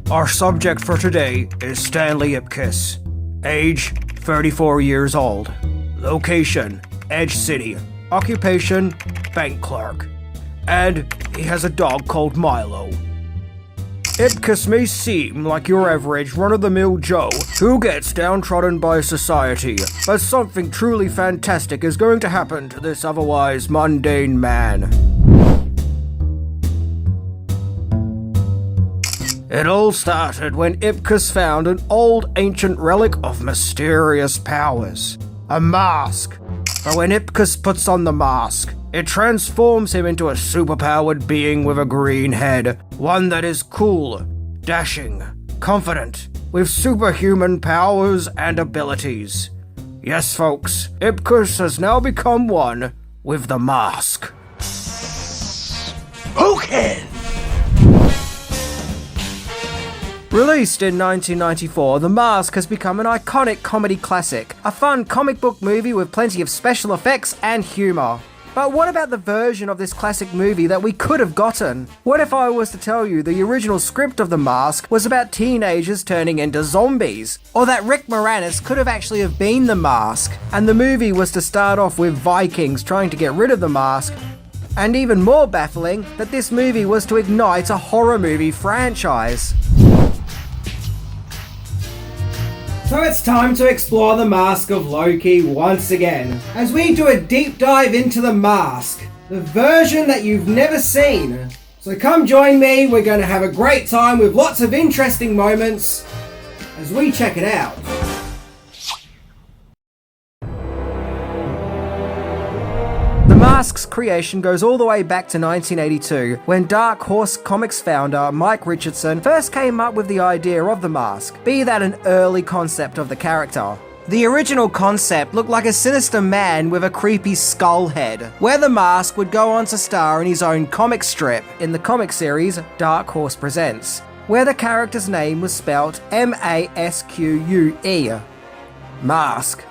Our subject for today is Stanley Ipkiss. Age, 34 years old. Location, Edge City. Occupation, bank clerk. And he has a dog called Milo. Ipkiss may seem like your average run-of-the-mill Joe who gets downtrodden by society, but something truly fantastic is going to happen to this otherwise mundane man. It all started when Ipkiss found an old ancient relic of mysterious powers. A mask. But when Ipkiss puts on the mask, it transforms him into a superpowered being with a green head. One that is cool, dashing, confident, with superhuman powers and abilities. Yes, folks, Ipkiss has now become one with the mask. Who can? Released in 1994, The Mask has become an iconic comedy classic, a fun comic book movie with plenty of special effects and humour. But what about the version of this classic movie that we could have gotten? What if I was to tell you the original script of The Mask was about teenagers turning into zombies? Or that Rick Moranis could have actually have been the Mask, and the movie was to start off with Vikings trying to get rid of the Mask? And even more baffling, that this movie was to ignite a horror movie franchise. So it's time to explore the Mask of Loki once again, as we do a deep dive into the Mask, the version that you've never seen. So come join me, we're going to have a great time with lots of interesting moments as we check it out. The Mask's creation goes all the way back to 1982, when Dark Horse Comics founder Mike Richardson first came up with the idea of the Mask, be that an early concept of the character. The original concept looked like a sinister man with a creepy skull head, where the Mask would go on to star in his own comic strip in the comic series Dark Horse Presents, where the character's name was spelt M-A-S-Q-U-E. Mask.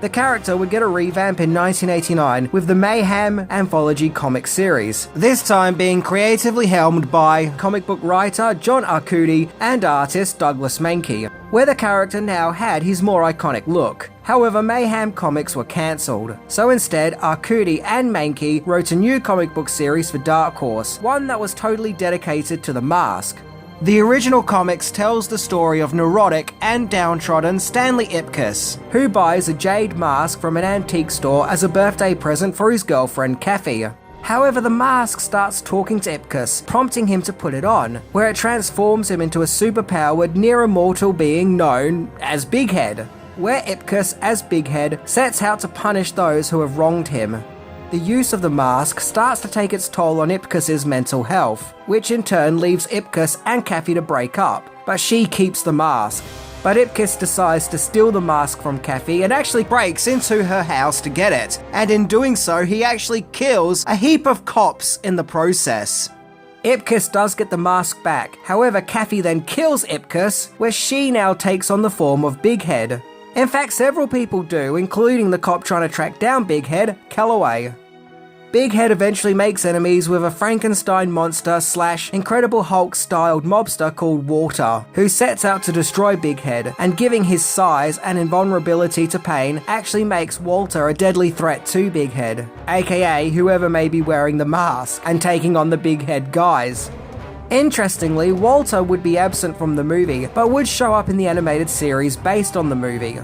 The character would get a revamp in 1989 with the Mayhem anthology comic series, this time being creatively helmed by comic book writer John Arcudi and artist Douglas Mahnke, where the character now had his more iconic look. However, Mayhem comics were cancelled, so instead Arcudi and Mahnke wrote a new comic book series for Dark Horse, one that was totally dedicated to the Mask. The original comics tells the story of neurotic and downtrodden Stanley Ipkiss, who buys a jade mask from an antique store as a birthday present for his girlfriend Kathy. However, the mask starts talking to Ipkiss, prompting him to put it on, where it transforms him into a superpowered, near-immortal being known as Big Head, where Ipkiss as Big Head sets out to punish those who have wronged him. The use of the mask starts to take its toll on Ipkiss's mental health, which in turn leaves Ipkiss and Kathy to break up, but she keeps the mask. But Ipkiss decides to steal the mask from Kathy and actually breaks into her house to get it, and in doing so he actually kills a heap of cops in the process. Ipkiss does get the mask back, however Kathy then kills Ipkiss, where she now takes on the form of Big Head. In fact, several people do, including the cop trying to track down Big Head, Calloway. Big Head eventually makes enemies with a Frankenstein monster / Incredible Hulk styled mobster called Walter, who sets out to destroy Big Head, and giving his size and invulnerability to pain actually makes Walter a deadly threat to Big Head, aka whoever may be wearing the mask and taking on the Big Head guys. Interestingly, Walter would be absent from the movie, but would show up in the animated series based on the movie.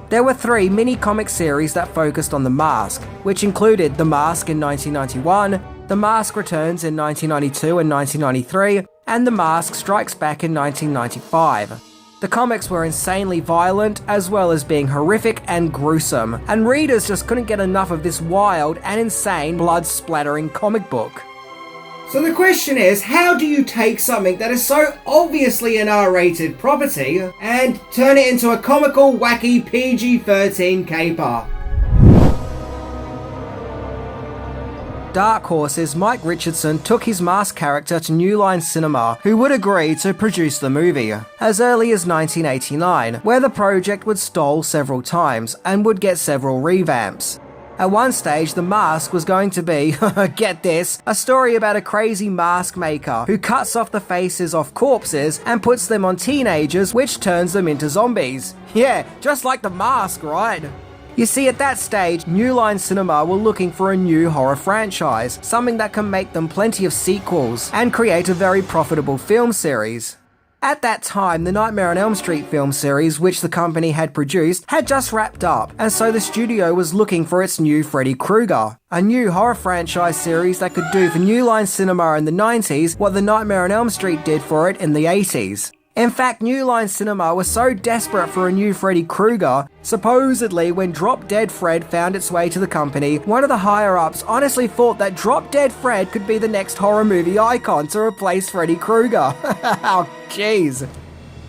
There were 3 mini-comic series that focused on the Mask, which included The Mask in 1991, The Mask Returns in 1992 and 1993, and The Mask Strikes Back in 1995. The comics were insanely violent, as well as being horrific and gruesome, and readers just couldn't get enough of this wild and insane blood-splattering comic book. So the question is, how do you take something that is so obviously an R-rated property and turn it into a comical, wacky PG-13 caper? Dark Horse's Mike Richardson took his Mask character to New Line Cinema, who would agree to produce the movie, as early as 1989, where the project would stall several times and would get several revamps. At one stage, the mask was going to be, get this, a story about a crazy mask maker who cuts off the faces off corpses and puts them on teenagers, which turns them into zombies. Yeah, just like The Mask, right? You see, at that stage, New Line Cinema were looking for a new horror franchise, something that can make them plenty of sequels and create a very profitable film series. At that time, the Nightmare on Elm Street film series, which the company had produced, had just wrapped up, and so the studio was looking for its new Freddy Krueger, a new horror franchise series that could do for New Line Cinema in the 90s what the Nightmare on Elm Street did for it in the 80s. In fact, New Line Cinema was so desperate for a new Freddy Krueger, supposedly when Drop Dead Fred found its way to the company, one of the higher-ups honestly thought that Drop Dead Fred could be the next horror movie icon to replace Freddy Krueger. Oh, jeez.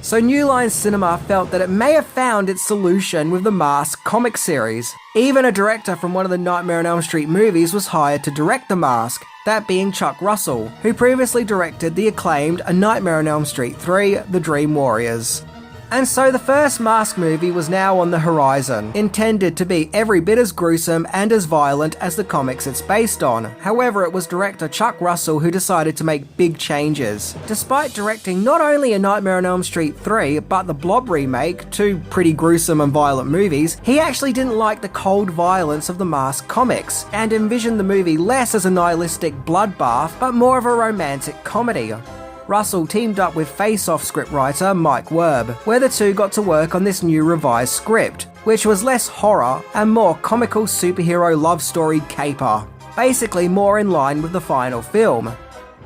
So New Line Cinema felt that it may have found its solution with the Mask comic series. Even a director from one of the Nightmare on Elm Street movies was hired to direct The Mask, that being Chuck Russell, who previously directed the acclaimed A Nightmare on Elm Street 3, The Dream Warriors. And so the first Mask movie was now on the horizon, intended to be every bit as gruesome and as violent as the comics it's based on. However, it was director Chuck Russell who decided to make big changes. Despite directing not only A Nightmare on Elm Street 3, but the Blob remake, two pretty gruesome and violent movies, he actually didn't like the cold violence of the Mask comics, and envisioned the movie less as a nihilistic bloodbath, but more of a romantic comedy. Russell teamed up with Face Off scriptwriter Mike Werb, where the two got to work on this new revised script, which was less horror and more comical superhero love story caper, basically more in line with the final film.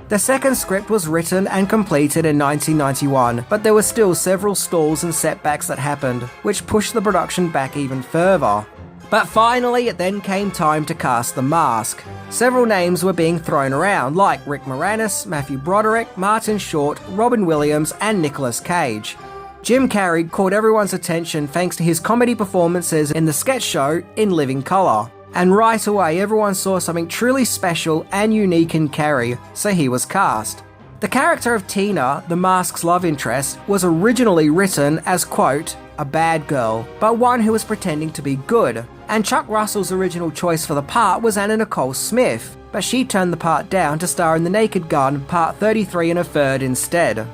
The second script was written and completed in 1991, but there were still several stalls and setbacks that happened, which pushed the production back even further. But finally, it then came time to cast The Mask. Several names were being thrown around, like Rick Moranis, Matthew Broderick, Martin Short, Robin Williams, and Nicolas Cage. Jim Carrey caught everyone's attention thanks to his comedy performances in the sketch show In Living Colour. And right away, everyone saw something truly special and unique in Carrey, so he was cast. The character of Tina, the Mask's love interest, was originally written as, quote, a bad girl, but one who was pretending to be good. And Chuck Russell's original choice for the part was Anna Nicole Smith, but she turned the part down to star in The Naked Gun, Part 33 1/3 instead.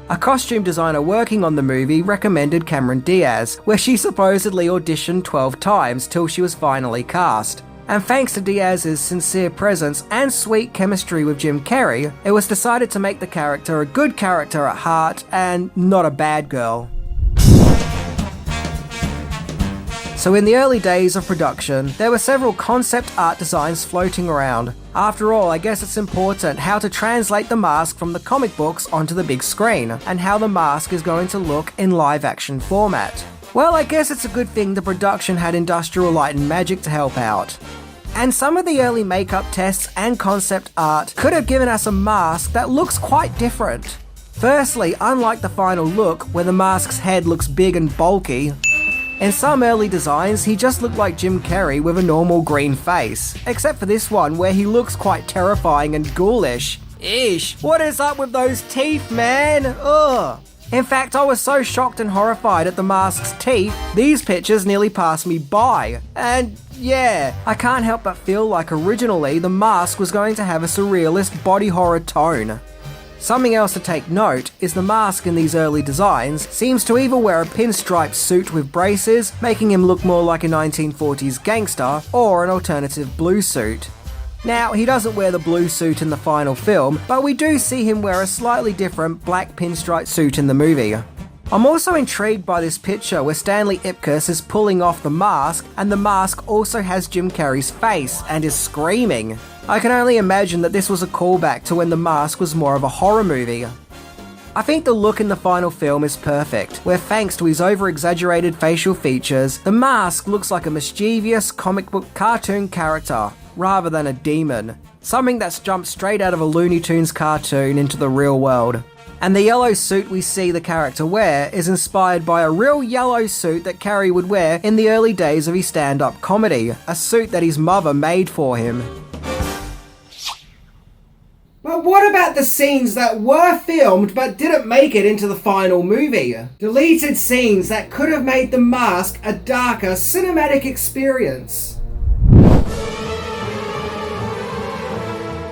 A costume designer working on the movie recommended Cameron Diaz, where she supposedly auditioned 12 times till she was finally cast. And thanks to Diaz's sincere presence and sweet chemistry with Jim Carrey, it was decided to make the character a good character at heart and not a bad girl. So in the early days of production, there were several concept art designs floating around. After all, I guess it's important how to translate the Mask from the comic books onto the big screen, and how the Mask is going to look in live action format. Well, I guess it's a good thing the production had Industrial Light and Magic to help out. And some of the early makeup tests and concept art could have given us a Mask that looks quite different. Firstly, unlike the final look, where the Mask's head looks big and bulky, in some early designs, he just looked like Jim Carrey with a normal green face, except for this one where he looks quite terrifying and ghoulish. Ish, what is up with those teeth, man? Ugh. In fact, I was so shocked and horrified at the Mask's teeth, these pictures nearly passed me by. And yeah, I can't help but feel like originally the Mask was going to have a surrealist body horror tone. Something else to take note is the Mask in these early designs seems to either wear a pinstripe suit with braces, making him look more like a 1940s gangster, or an alternative blue suit. Now, he doesn't wear the blue suit in the final film, but we do see him wear a slightly different black pinstripe suit in the movie. I'm also intrigued by this picture where Stanley Ipkiss is pulling off the mask, and the mask also has Jim Carrey's face and is screaming. I can only imagine that this was a callback to when The Mask was more of a horror movie. I think the look in the final film is perfect, where thanks to his over-exaggerated facial features, the Mask looks like a mischievous comic book cartoon character, rather than a demon. Something that's jumped straight out of a Looney Tunes cartoon into the real world. And the yellow suit we see the character wear is inspired by a real yellow suit that Carrey would wear in the early days of his stand-up comedy, a suit that his mother made for him. But what about the scenes that were filmed but didn't make it into the final movie? Deleted scenes that could have made The Mask a darker cinematic experience.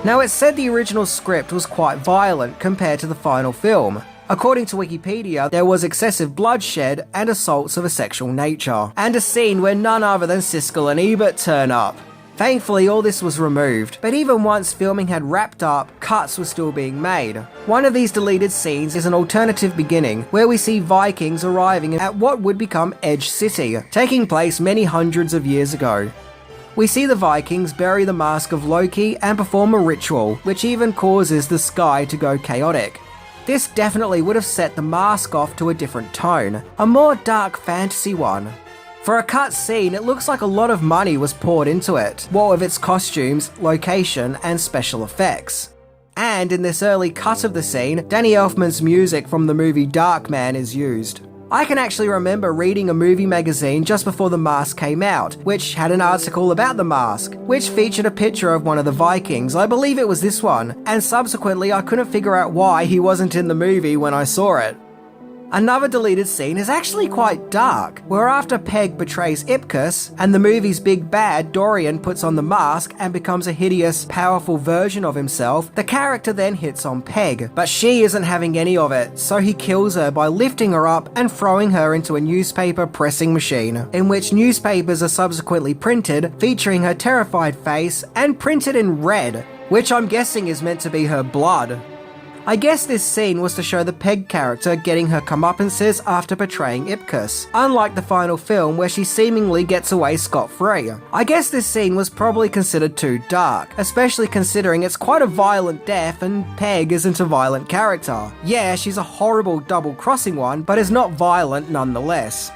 Now, it's said the original script was quite violent compared to the final film. According to Wikipedia, there was excessive bloodshed and assaults of a sexual nature, and a scene where none other than Siskel and Ebert turn up. Thankfully, all this was removed, but even once filming had wrapped up, cuts were still being made. One of these deleted scenes is an alternative beginning, where we see Vikings arriving at what would become Edge City, taking place many hundreds of years ago. We see the Vikings bury the mask of Loki and perform a ritual, which even causes the sky to go chaotic. This definitely would have set the mask off to a different tone, a more dark fantasy one. For a cut scene, it looks like a lot of money was poured into it, what with its costumes, location, and special effects. And in this early cut of the scene, Danny Elfman's music from the movie Darkman is used. I can actually remember reading a movie magazine just before The Mask came out, which had an article about the mask, which featured a picture of one of the Vikings, I believe it was this one, and subsequently I couldn't figure out why he wasn't in the movie when I saw it. Another deleted scene is actually quite dark, where after Peg betrays Ipkiss, and the movie's big bad Dorian puts on the mask and becomes a hideous, powerful version of himself, the character then hits on Peg, but she isn't having any of it, so he kills her by lifting her up and throwing her into a newspaper pressing machine, in which newspapers are subsequently printed, featuring her terrified face, and printed in red, which I'm guessing is meant to be her blood. I guess this scene was to show the Peg character getting her comeuppances after betraying Ipkiss, unlike the final film where she seemingly gets away scot-free. I guess this scene was probably considered too dark, especially considering it's quite a violent death and Peg isn't a violent character. Yeah, she's a horrible double-crossing one, but is not violent nonetheless.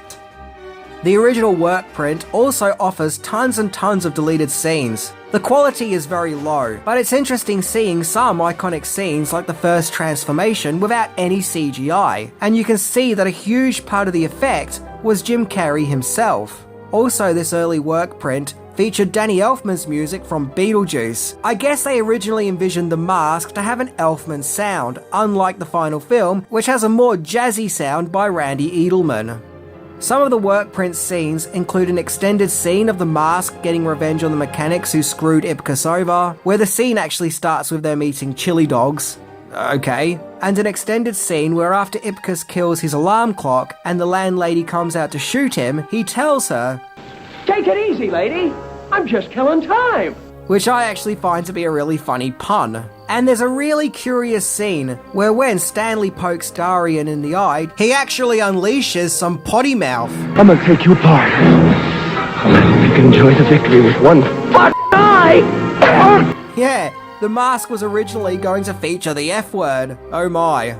The original work print also offers tons and tons of deleted scenes. The quality is very low, but it's interesting seeing some iconic scenes like the first transformation without any CGI, and you can see that a huge part of the effect was Jim Carrey himself. Also, this early work print featured Danny Elfman's music from Beetlejuice. I guess they originally envisioned the mask to have an Elfman sound, unlike the final film, which has a more jazzy sound by Randy Edelman. Some of the work print scenes include an extended scene of the mask getting revenge on the mechanics who screwed Ipkiss over, where the scene actually starts with them eating chili dogs. Okay. And an extended scene where after Ipkiss kills his alarm clock and the landlady comes out to shoot him, he tells her, "Take it easy, lady. I'm just killing time." Which I actually find to be a really funny pun. And there's a really curious scene where when Stanley pokes Darian in the eye, he actually unleashes some potty mouth. I'm gonna take you apart. I hope you can enjoy the victory with one eye. Yeah, the mask was originally going to feature the F word. Oh my.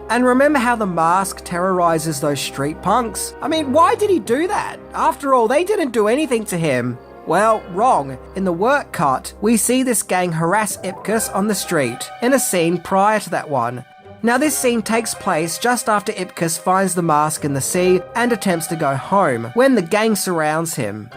And remember how the mask terrorizes those street punks? I mean, why did he do that? After all, they didn't do anything to him. Well, wrong. In the work cut, we see this gang harass Ipkiss on the street, in a scene prior to that one. Now this scene takes place just after Ipkiss finds the mask in the sea and attempts to go home, when the gang surrounds him.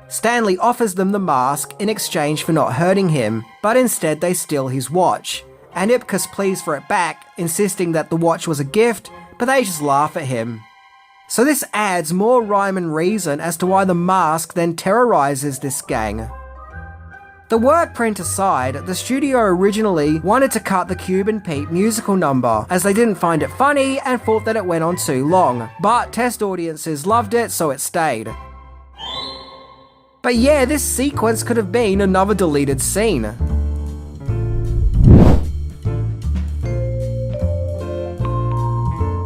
Stanley offers them the mask in exchange for not hurting him, but instead they steal his watch. And Ipkiss pleads for it back, insisting that the watch was a gift, but they just laugh at him. So this adds more rhyme and reason as to why the mask then terrorizes this gang. The work print aside, the studio originally wanted to cut the Cube and Pete musical number, as they didn't find it funny and thought that it went on too long, but test audiences loved it, so it stayed. But yeah, this sequence could have been another deleted scene.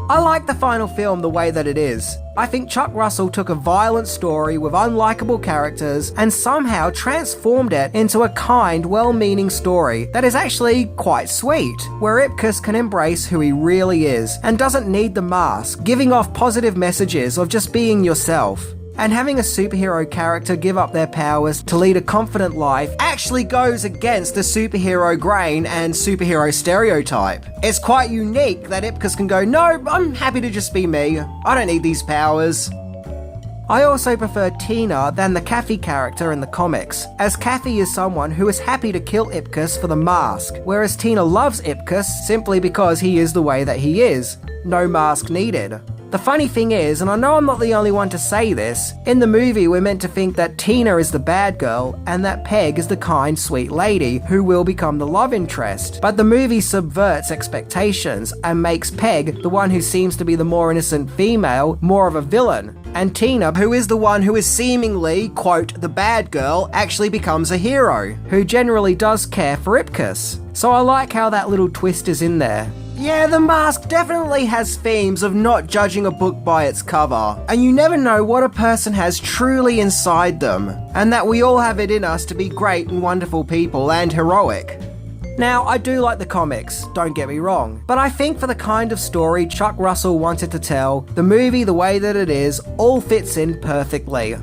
I like the final film the way that it is. I think Chuck Russell took a violent story with unlikable characters and somehow transformed it into a kind, well-meaning story that is actually quite sweet, where Ipkiss can embrace who he really is and doesn't need the mask, giving off positive messages of just being yourself. And having a superhero character give up their powers to lead a confident life actually goes against the superhero grain and superhero stereotype. It's quite unique that Ipkiss can go, "No, I'm happy to just be me. I don't need these powers." I also prefer Tina than the Kathy character in the comics, as Kathy is someone who is happy to kill Ipkiss for the mask, whereas Tina loves Ipkiss simply because he is the way that he is. No mask needed. The funny thing is, and I know I'm not the only one to say this, in the movie we're meant to think that Tina is the bad girl and that Peg is the kind, sweet lady who will become the love interest. But the movie subverts expectations and makes Peg, the one who seems to be the more innocent female, more of a villain. And Tina, who is the one who is seemingly, quote, the bad girl, actually becomes a hero, who generally does care for Ipkiss. So I like how that little twist is in there. Yeah, The Mask definitely has themes of not judging a book by its cover, and you never know what a person has truly inside them, and that we all have it in us to be great and wonderful people and heroic. Now, I do like the comics, don't get me wrong, but I think for the kind of story Chuck Russell wanted to tell, the movie the way that it is all fits in perfectly.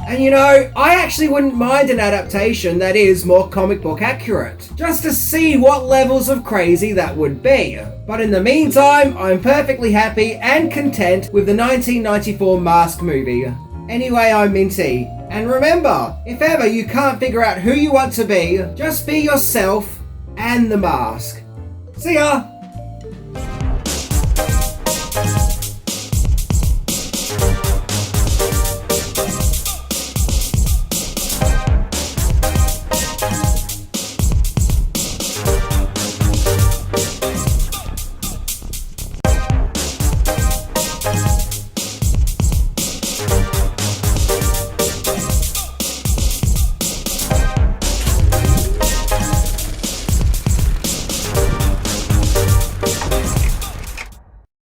And you know, I actually wouldn't mind an adaptation that is more comic book accurate, just to see what levels of crazy that would be. But in the meantime, I'm perfectly happy and content with the 1994 Mask movie. Anyway, I'm Minty. And remember, if ever you can't figure out who you want to be, just be yourself and the mask. See ya!